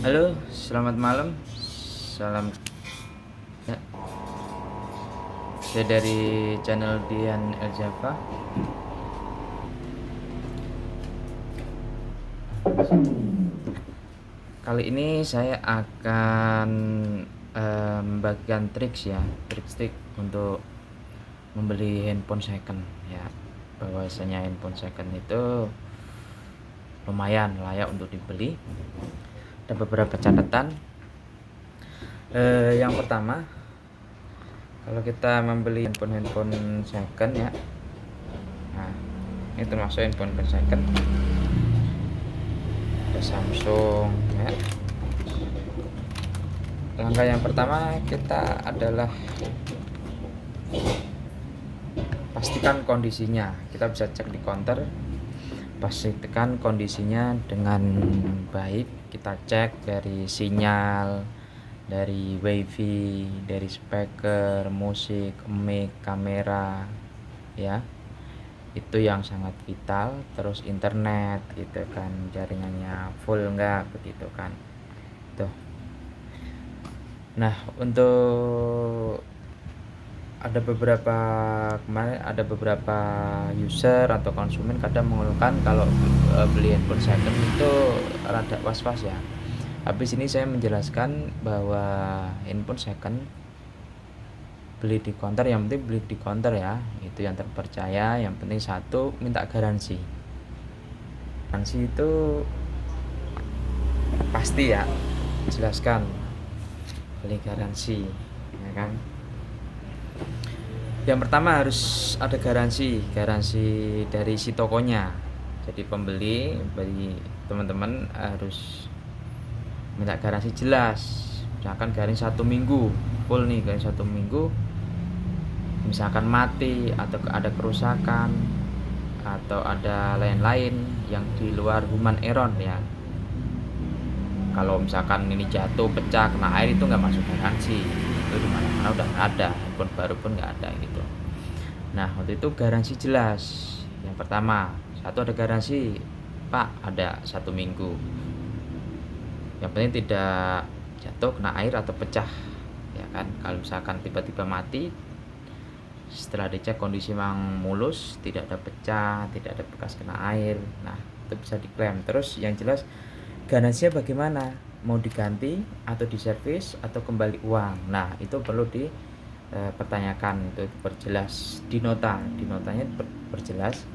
Halo, selamat malam. Salam ya. Saya dari channel Dian El Java. Kali ini saya akan membagikan triks ya, trik untuk membeli handphone second ya. Bahwasanya handphone second itu lumayan layak untuk dibeli. Ada beberapa catatan. Yang pertama, kalau kita membeli handphone second ya, nah ini termasuk handphone second, ada Samsung ya. Langkah yang pertama kita adalah pastikan kondisinya. Kita bisa cek di counter, pastikan kondisinya dengan baik. Kita cek dari sinyal, dari wifi, dari speaker, musik, mic, kamera ya, itu yang sangat vital. Terus internet gitu kan, jaringannya full enggak begitu kan tuh. Nah, untuk kemarin ada beberapa user atau konsumen kadang mengeluhkan kalau beli handphone second itu rada was-was ya. Habis ini saya menjelaskan bahwa handphone second beli di counter, yang penting beli di counter ya, itu yang terpercaya. Yang penting satu, minta garansi. Garansi itu pasti ya, jelaskan beli garansi ya kan. Yang pertama harus ada garansi dari si tokonya. Jadi pembeli, bagi teman-teman harus minta garansi jelas. Misalkan garansi 1 minggu full nih, garansi 1 minggu. Misalkan mati atau ada kerusakan atau ada lain-lain yang di luar human error ya. Kalau misalkan ini jatuh, pecah, kena air, itu nggak masuk garansi. Itu di mana-mana udah nggak ada, handphone baru pun nggak ada gitu. Nah, waktu itu garansi jelas. Yang pertama, satu ada garansi, Pak, ada 1 minggu. Yang penting tidak jatuh, kena air atau pecah ya kan. Kalau misalkan tiba-tiba mati, setelah dicek kondisi memang mulus, tidak ada pecah, tidak ada bekas kena air, nah itu bisa diklaim. Terus yang jelas garansinya bagaimana, mau diganti atau diservis atau kembali uang. Nah, itu perlu dipertanyakan, itu perjelas di notanya perjelas.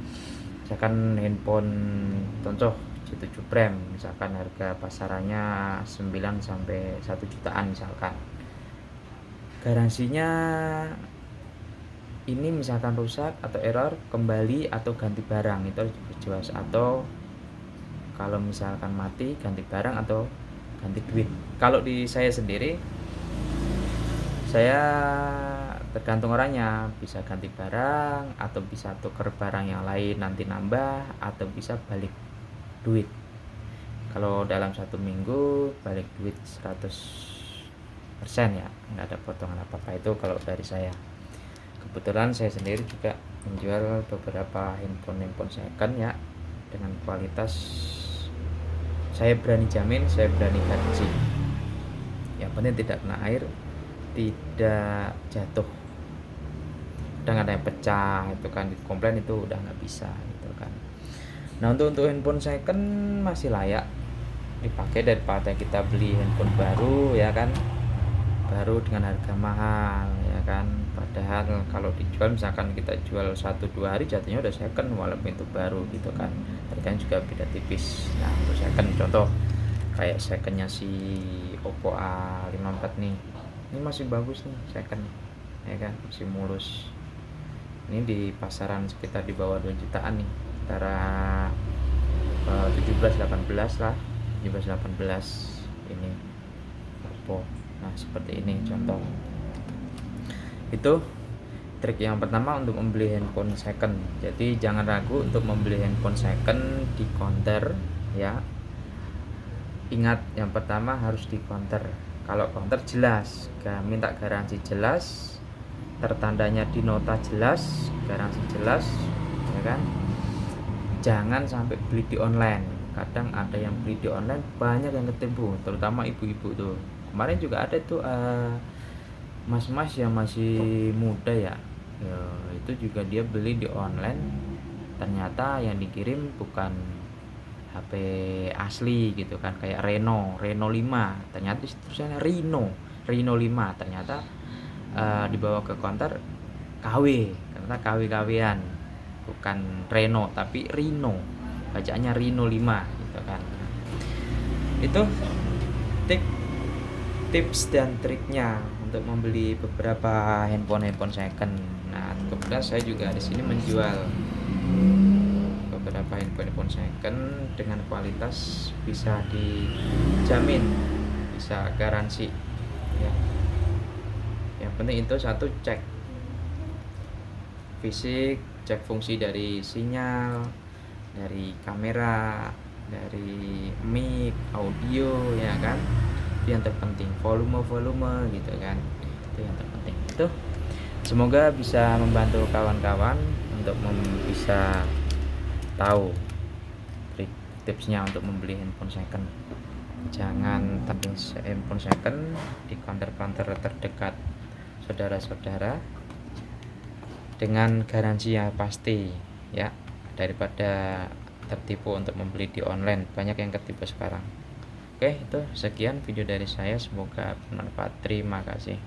Misalkan handphone contoh J7 Prime, misalkan harga pasarannya 9 sampai 1 jutaan misalkan. Garansinya ini misalkan rusak atau error, kembali atau ganti barang, itu harus diperjelas. Atau kalau misalkan mati, ganti barang atau ganti duit. Kalau di saya sendiri, saya tergantung orangnya, bisa ganti barang atau bisa tuker barang yang lain nanti nambah, atau bisa balik duit. Kalau dalam 1 minggu balik duit 100% ya, nggak ada potongan apa-apa. Itu kalau dari saya. Kebetulan saya sendiri juga menjual beberapa handphone second ya, dengan kualitas saya berani jamin, saya berani garansi. Yang penting tidak kena air, tidak jatuh, udah ada yang pecah itu kan, komplain itu udah nggak bisa gitu kan. Nah, untuk handphone second masih layak dipakai daripada kita beli handphone baru ya kan, baru dengan harga mahal ya kan. Padahal kalau dijual, misalkan kita jual 1-2 hari, jatuhnya udah second walaupun itu baru gitu kan, harganya juga beda tipis. Nah, untuk second contoh kayak secondnya si Oppo A54 nih, ini masih bagus nih second ya kan, masih mulus. Ini di pasaran sekitar di bawah 2 jutaan nih, antara 17-18 lah, 17-18 ini Oppo. Nah, seperti ini contoh. Itu trik yang pertama untuk membeli handphone second. Jadi jangan ragu untuk membeli handphone second di counter ya. Ingat, yang pertama harus di counter. Kalau counter jelas, minta garansi jelas, tertandanya di nota jelas, garansi jelas ya kan. Jangan sampai beli di online. kadang ada yang beli di online banyak yang ketipu, terutama ibu-ibu tuh. Kemarin juga ada tuh mas-mas yang masih muda ya, ya itu juga dia beli di online, ternyata yang dikirim bukan HP asli gitu kan, kayak Reno 5, ternyata tulisannya Reno 5, ternyata dibawa ke konter KW, ternyata KW-KW-an, bukan Reno tapi Rino, bacaannya Reno 5 gitu kan. Itu tip tips dan triknya untuk membeli beberapa handphone second. Nah, kemudian saya juga di sini menjual beberapa handphone second dengan kualitas bisa dijamin, bisa garansi ya. Yang penting itu satu, cek fisik, cek fungsi dari sinyal, dari kamera, dari mic, audio ya kan. Itu yang terpenting, volume gitu kan, itu yang terpenting. Itu semoga bisa membantu kawan-kawan untuk bisa tahu trik tipsnya untuk membeli handphone second. Jangan tampil handphone second di counter-counter terdekat saudara-saudara dengan garansi yang pasti ya, daripada tertipu untuk membeli di online. Banyak yang ketipu sekarang. Oke, itu sekian video dari saya, semoga bermanfaat. Terima kasih.